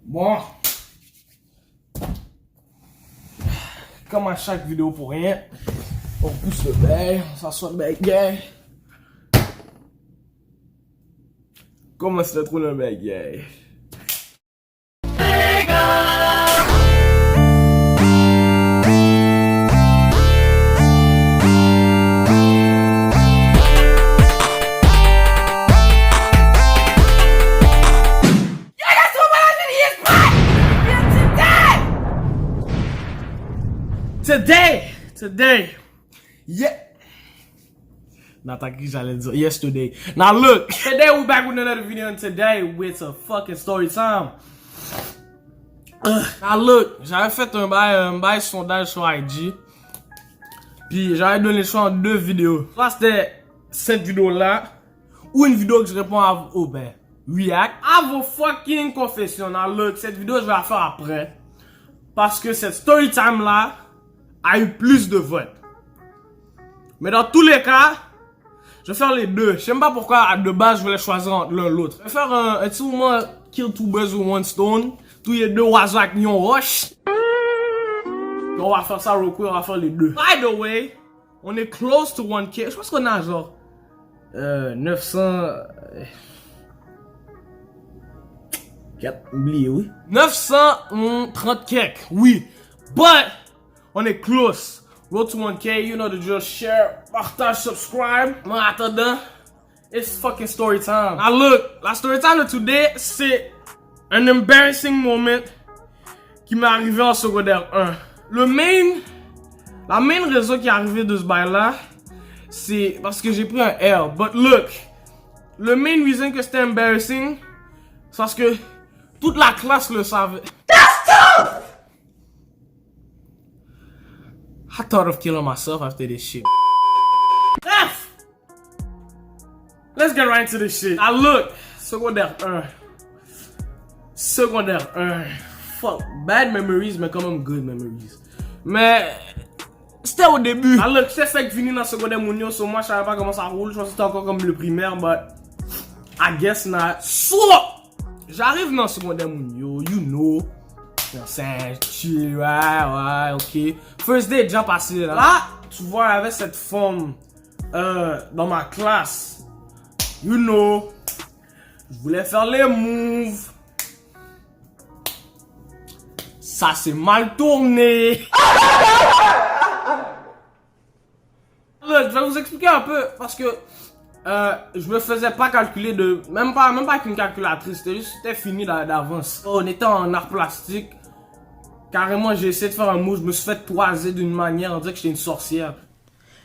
Bon. Comme à chaque vidéo pour rien, on pousse le bail, on s'assoit le bail gay. Comment se trouve le bail gay? Today, yeah. Not like yesterday. Now look, today we're back with another video, and today with a fucking story time. Now look, j'avais fait un bail sondage sur IG, puis j'avais donné le choix en deux vidéos. Soit c'était cette vidéo là, ou une vidéo que je réponds à react à vos fucking confessions. Now look, cette vidéo je vais la faire après, parce que cette story time là a eu plus de votes. Mais dans tous les cas, je vais faire les deux. Je sais même pas pourquoi de base je voulais choisir entre l'un l'autre. Je vais faire un petit moment kill two birds with one stone. Tous les deux oiseaux avec une roche. On va faire ça real quick, on va faire les deux. By the way, on est close to 1K. Je pense qu'on a genre 900... oublié, oui. 930 quelques, oui. But on est close. Road to 1K, you know the drill. Share, partage, subscribe. Mais en attendant, it's fucking story time. Now look, la story time de today, c'est un embarrassing moment qui m'est arrivé en secondaire 1. La main raison qui est arrivée de ce bail là, c'est parce que j'ai pris un L. But look, le main reason que c'était embarrassing, c'est parce que toute la classe le savait. That's tough! I thought of killing myself after this shit. F! Let's get right into this shit. Now look, secondaire 1. Secondaire 1. Fuck, bad memories, mais quand même good memories. Mais c'était au début. Now look, c'est fait que fini dans secondaire mounio, so moi je savais pas comment ça roule. Je pensais que c'était encore comme le primaire, but I guess not. So, j'arrive dans secondaire mounio, you know. C'est chill, ouais, ok. First day déjà passé là. Là, tu vois, il y avait cette femme dans ma classe. You know, je voulais faire les moves. Ça s'est mal tourné. Je vais vous expliquer un peu parce que je me faisais pas calculer de... Même pas avec une calculatrice, c'était fini d'avance. On était en art plastique. Carrément, j'ai essayé de faire un move, je me suis fait toiser d'une manière, on dirait que j'étais une sorcière.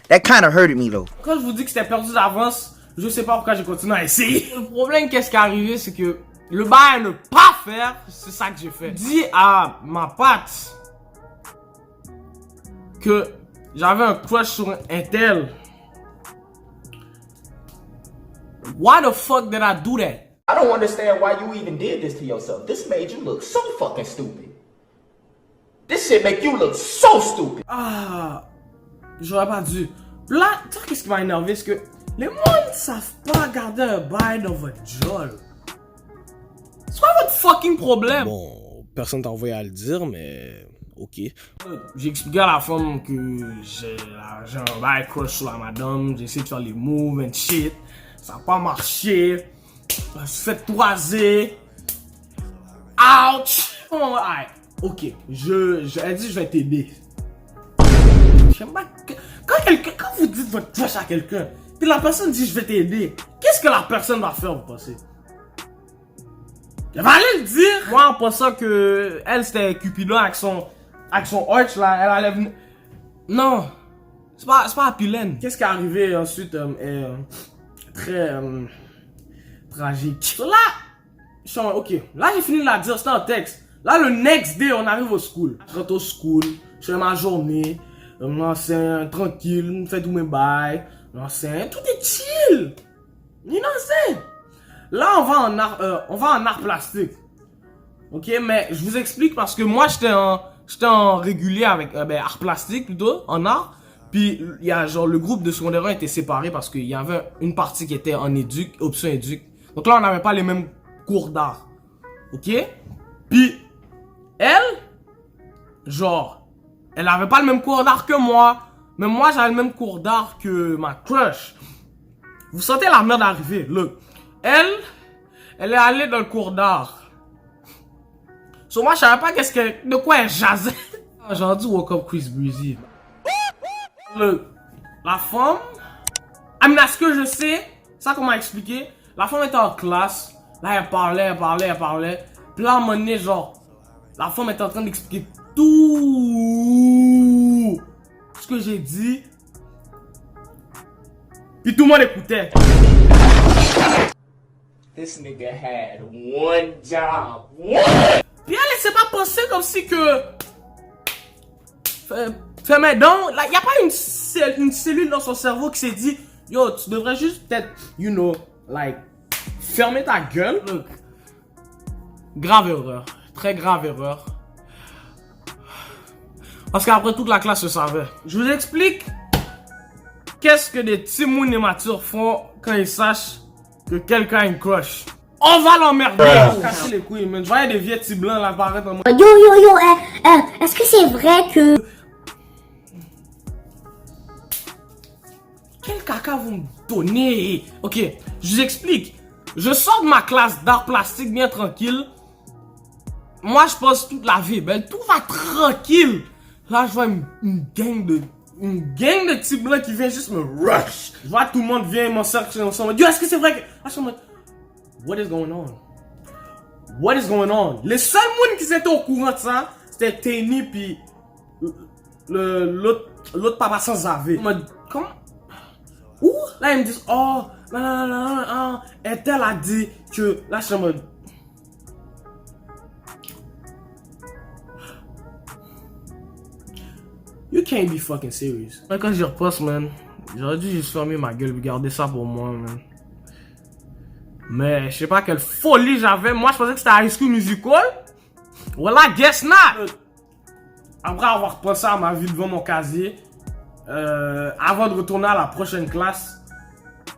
That kind of hurted me though. Quand je vous dis que c'était perdu d'avance, je sais pas pourquoi j'ai continué à essayer. Le problème, qu'est-ce qui est arrivé, c'est que le bail à ne pas faire, c'est ça que j'ai fait. Dis à ma patte que j'avais un crush sur un tel. Why the fuck did I do that? I don't understand why you even did this to yourself. This made you look so fucking stupid. This shit make you look so stupid. Ah, j'aurais pas dû. Là, tu sais qu'est-ce qui m'a énervé, c'est que les gens ne savent pas garder un bail dans votre job. C'est quoi votre fucking problème? Bon, personne t'a envoyé à le dire, mais ok. J'ai expliqué à la femme que j'ai un bail crush sur la madame, j'ai essayé de faire les moves and shit. Ça n'a pas marché. Je me suis fait toiser. Ouch! Oh, right. Ok, elle dit je vais t'aider. J'aime pas quand vous dites votre crush à quelqu'un, puis la personne dit je vais t'aider, qu'est-ce que la personne va faire, vous pensez? Elle va aller le dire. Moi en pensant que elle c'était Cupidon avec son arch là, elle allait venir. Non, c'est pas Apulène. Qu'est-ce qui est arrivé ensuite très tragique. So là, ok, là j'ai fini de la dire, c'était un texte. Là, le next day, on arrive au school. Je rentre au school, je fais ma journée, je m'enseigne tranquille, je fais tous mes bails, je m'enseigne, tout est chill. You know what I'm saying? Là, on va en art plastique. Ok, mais je vous explique parce que moi, j'étais en régulier avec art plastique plutôt, en art. Puis, il y a genre, le groupe de secondaire 1 était séparé parce qu'il y avait une partie qui était en éduc, option éduc. Donc là, on n'avait pas les mêmes cours d'art. Ok? Puis, elle, genre, elle avait pas le même cours d'art que moi. Mais moi, j'avais le même cours d'art que ma crush. Vous sentez la merde arriver, look. Elle est allée dans le cours d'art. So, moi, je savais pas de quoi elle jasait. J'ai dit woke up Chris Breezy. Look, la femme, à ce que je sais, ça qu'on m'a expliqué, la femme était en classe, là elle parlait. Puis là, à un moment donné, genre, la femme était en train d'expliquer tout ce que j'ai dit. Puis tout le monde écoutait. This nigga had one job. Puis elle s'est pas pensé comme si que... Fais mes dents, là, y a pas une cellule dans son cerveau qui s'est dit, yo, tu devrais juste peut-être, you know, like, fermer ta gueule. Look. Grave erreur. Très grave erreur. Parce qu'après toute la classe se savait. Je vous explique qu'est-ce que des petits mouns immatures font quand ils sachent que quelqu'un a une crush. On va l'emmerder. Casser les couilles, man. Je voyais des vieux petits blancs là apparaître en moi. Yo, est-ce que c'est vrai que... Quel caca vous me donnez? Ok, je vous explique. Je sors de ma classe d'art plastique bien tranquille. Moi, je passe toute la vie, ben tout va tranquille. Là, je vois une gang de petits blancs qui vient juste me rush. Je vois tout le monde vient m'encercler ensemble. Yo, est-ce que c'est vrai que... Là, je suis en mode, what is going on? What is going on? Les seuls monde qui étaient au courant de ça, c'était Tenny puis l'autre papa sans AV. En mode, comment? Ouh, là ils me disent, oh, non, Ethel a dit que, là je suis en mode, you can't be fucking serious. Là quand j'y repasse, man, j'aurais dû juste fermer ma gueule et garder ça pour moi, man. Mais je sais pas quelle folie j'avais, moi je pensais que c'était High School Musical. Well, I guess not. Après avoir pensé à ma vie devant mon casier, avant de retourner à la prochaine classe,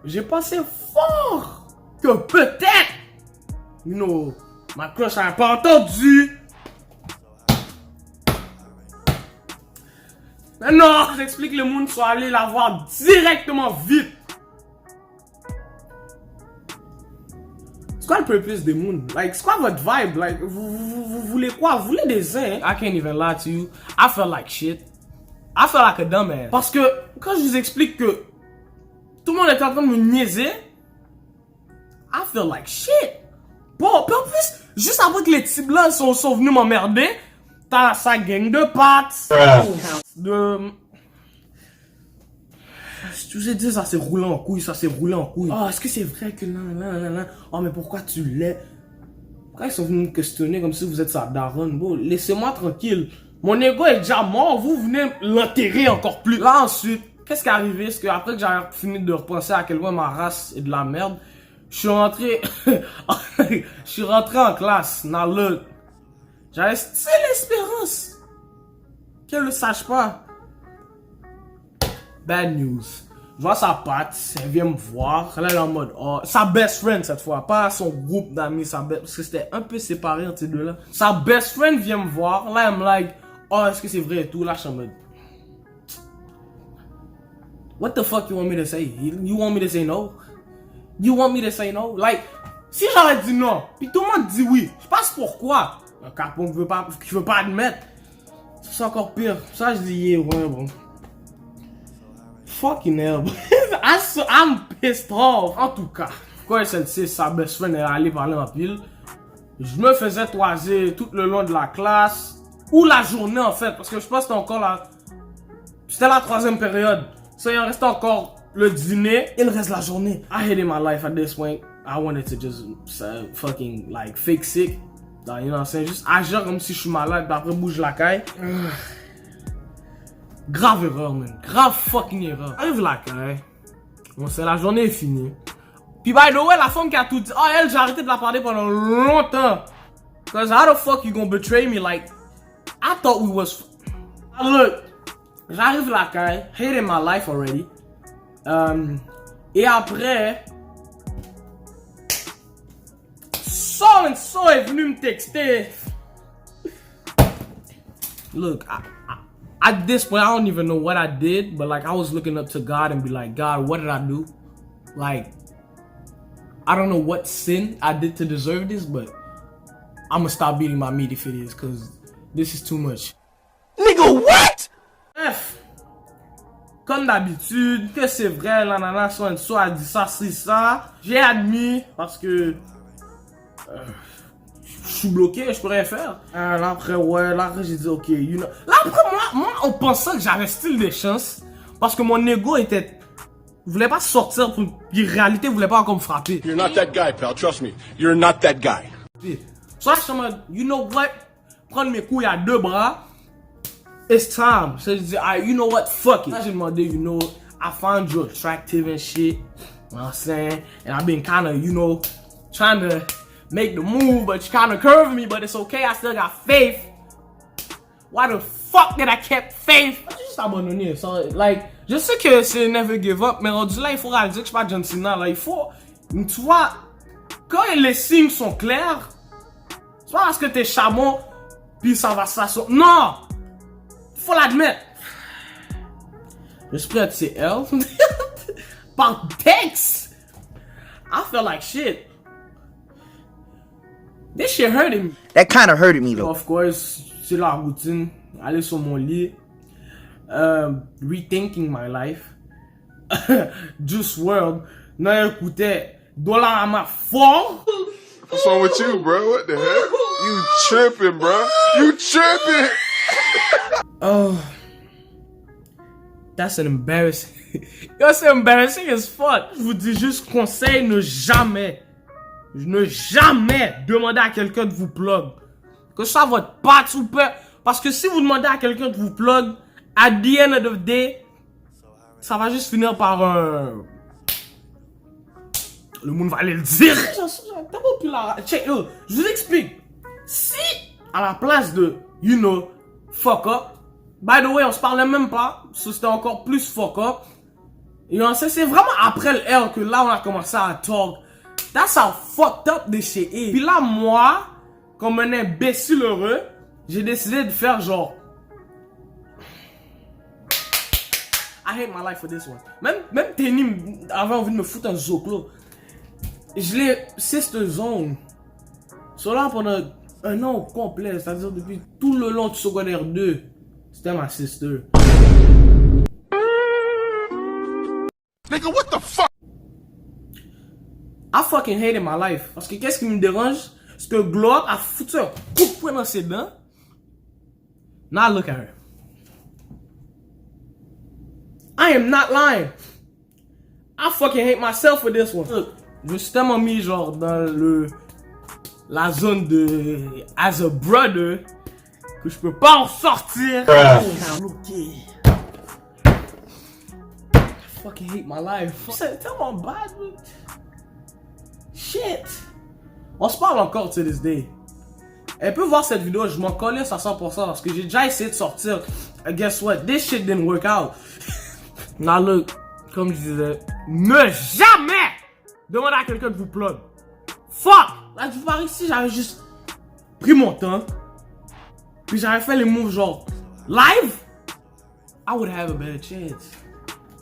j'ai pensé fort que peut-être, you know, ma crush n'avait pas entendu. Mais non, j'explique le monde soit allé la voir directement vite. C'est quoi le purpose des moons? Like, c'est quoi votre vibe? Like, vous voulez quoi? Vous voulez des ailes? I can't even lie to you. I felt like shit. I felt like a dumbass. Parce que, quand je vous explique que tout le monde est en train de me niaiser, I feel like shit. Bon, puis en plus, juste après que les petits blancs sont venus m'emmerder, t'as sa gang de pattes. Je vous ai dit, ça s'est roulé en couille, Oh, est-ce que c'est vrai que non. Oh, mais pourquoi tu l'es? Pourquoi ils sont venus me questionner comme si vous êtes sa daronne? Bon, laissez-moi tranquille. Mon ego est déjà mort, vous venez l'enterrer encore plus. Là, ensuite, qu'est-ce qui est arrivé? C'est qu'après que j'avais fini de repenser à quel point ma race est de la merde, je suis rentré... je suis rentré en classe, dans le... J'avais still l'espérance qu'elle le sache pas. Bad news. Je vois sa patte, elle vient me voir, elle est en mode, oh, sa best friend cette fois, pas son groupe d'amis, parce que c'était un peu séparé entre ces deux-là. Sa best friend vient me voir, là elle me like, oh, est-ce que c'est vrai et tout, là je suis en mode, what the fuck you want me to say? You want me to say no? You want me to say no? Like, si j'aurais dit non, puis tout le monde dit oui, je pense pourquoi. Un capon qui veut pas admettre, c'est encore pire. Ça je dis, yeah, ouais, bon. Fucking hell. I'm pissed off. En tout cas, quand celle-ci, sa best friend est allée parler en pile, je me faisais toiser tout le long de la classe, ou la journée en fait, parce que je pense que c'était encore la... C'était la 3e période. Ça, il en restait encore le dîner, il reste la journée. I hated my life at this point. I wanted to just fucking like fake sick. You know what I'm saying? Juste agir comme si je suis malade, puis après bouge la caille. Grave erreur, man. Grave fucking erreur. Arrive la caille. Bon, c'est la journée est finie. Puis by the way, la femme qui a tout dit, oh elle, j'ai arrêté de la parler pendant longtemps. Cause how the fuck you gonna betray me? Like, I thought we was... Look, j'arrive la caille, hating my life already. Et après... So and so est venu me texter. look, at this point, I don't even know what I did, but like I was looking up to God and be like, God, what did I do? Like, I don't know what sin I did to deserve this, but I'm gonna stop beating my meat if it is, cause this is too much. Nigga, what? Bref, comme d'habitude, que c'est vrai, la nana so a dit ça, c'est ça. J'ai admis parce que je suis bloqué, je peux rien faire. Là après, ouais, là après j'ai dit ok, you know. Là après moi on pensait que j'avais still des chances parce que mon ego était voulait pas sortir pour en réalité voulait pas encore me frapper. You're not that guy, pal. Trust me. You're not that guy. So là je suis en mode, you know what, prendre mes couilles à deux bras. It's time. So you know what? Fuck it. Là, j'ai demandé, you know, I found you attractive and shit. You know what I'm saying? And I've been kind of, you know, trying to make the move, but you kind of curved me, but it's okay. I still got faith. Why the fuck did I kept faith? J'ai juste abandonné. So, like, je sais que c'est never give up, mais rendu là, il faut réaliser que je suis pas John Cena. Là, il faut, tu vois, quand les signes sont clairs, c'est pas parce que t'es chamon, puis ça va s'asseoir. Non! Faut l'admettre. Je suis prêt à tuer elle. Par texte. I felt like shit. This shit hurted me. That kind of hurted me though. Of course, c'est la routine. Aller sur mon lit. Rethinking my life. Juice WRLD. Non, écoutez. Dollar à ma fort. What's wrong with you, bro? What the heck? You tripping, bro? You tripping? Oh, that's an embarrassing. That's embarrassing as fuck. Je vous dis juste conseil, ne jamais demander à quelqu'un de vous plug. Que ça votre patte ou pas. Parce que si vous demandez à quelqu'un de vous plug, at the end of the day, ça va juste finir par un. Le monde va aller le dire. Check, je vous explique. Si, à la place de, you know, fuck up. By the way, on se parlait même pas. C'était encore plus fuck up. Et on sait, c'est vraiment après le L que là, on a commencé à talk. That's how fucked up this shit is. Puis là, moi, comme un imbécile heureux, j'ai décidé de faire genre. I hate my life for this one. Même Tenny avait envie de me foutre un zoclo. Je l'ai sister zone. So là, pendant un an complet, c'est-à-dire depuis tout le long du secondaire 2, c'était ma sister. Nigga, what the fuck? I fucking hated my life. Parce que qu'est-ce qui me dérange? C'est que Glow Up a foutu un coup de poing dans ses dents. Now look at her. I am not lying. I fucking hate myself for this one. Look, je suis tellement mis genre dans la zone de as a brother que je peux pas en sortir. I fucking hate my life. C'est tellement bad, but shit. On se parle encore to this day. Elle peut voir cette vidéo, je m'en collais à 100% parce que j'ai déjà essayé de sortir. And guess what? This shit didn't work out. Now look, comme je disais, ne jamais demander à quelqu'un de vous plug. Fuck! Là, je vous parle ici, j'avais juste pris mon temps. Puis j'avais fait les moves genre live. I would have a better chance.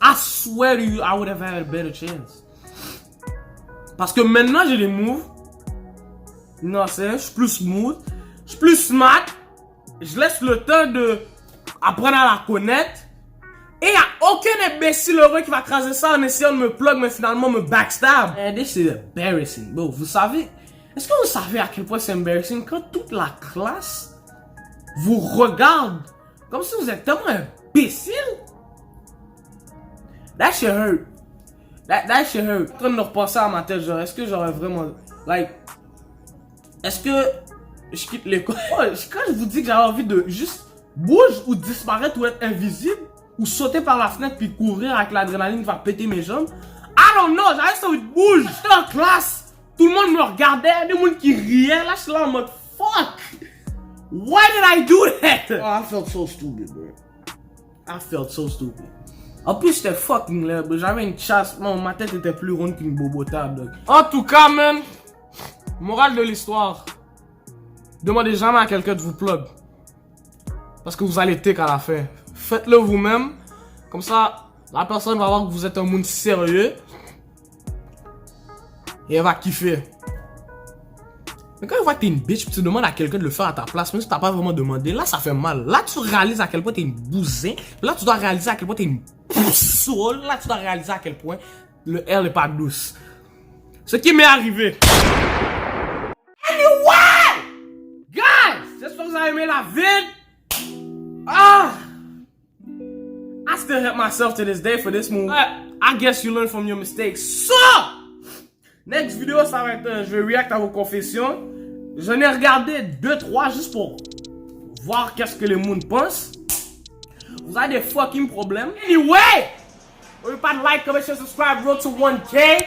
I swear to you, I would have had a better chance. Parce que maintenant j'ai des moves. Non, je suis plus smooth. Je suis plus smart. Je laisse le temps de apprendre à la connaître. Et il n'y a aucun imbécile heureux qui va craser ça en essayant de me plug, mais finalement me backstab. And this is embarrassing. Bro, vous savez, est-ce que vous savez à quel point c'est embarrassing quand toute la classe vous regarde comme si vous êtes tellement imbécile? That shit hurt. That shit hurt. En train de repenser à ma tête, genre, est-ce que j'aurais vraiment. Like. Est-ce que je quitte l'école? Quand je vous dis que j'avais envie de juste bouge ou disparaître ou être invisible, ou sauter par la fenêtre puis courir avec l'adrénaline qui va péter mes jambes, I don't know, j'avais juste envie de bouger. J'étais en classe, tout le monde me regardait, des gens qui riaient, là je suis là en mode fuck! Why did I do that? Oh, I felt so stupid, bro. I felt so stupid. En plus, j'étais fucking laid, bro. J'avais une chasse, ma tête était plus ronde qu'une bobotable, dog. En tout cas, man, morale de l'histoire, demandez jamais à quelqu'un de vous plug. Parce que vous allez take à la fin. Faites-le vous-même. Comme ça, la personne va voir que vous êtes un monde sérieux. Et elle va kiffer. Mais quand elle voit que t'es une bitch, tu demandes à quelqu'un de le faire à ta place, même si t'as pas vraiment demandé, là ça fait mal. Là tu réalises à quel point t'es une bousin. Là tu dois réaliser à quel point t'es une poussole. Là tu dois réaliser à quel point le air n'est pas douce. Ce qui m'est arrivé. Anyway! Guys! J'espère que vous avez aimé la vidéo. I still hate myself to this day for this move. I guess you learn from your mistakes. So! Next vidéo, ça va être, je vais react à vos confessions. J'en ai regardé 2-3 juste pour voir qu'est-ce que le monde pense. Vous avez des fucking problèmes. Anyway! N'oubliez pas de like, comment, share, subscribe, road to 1K.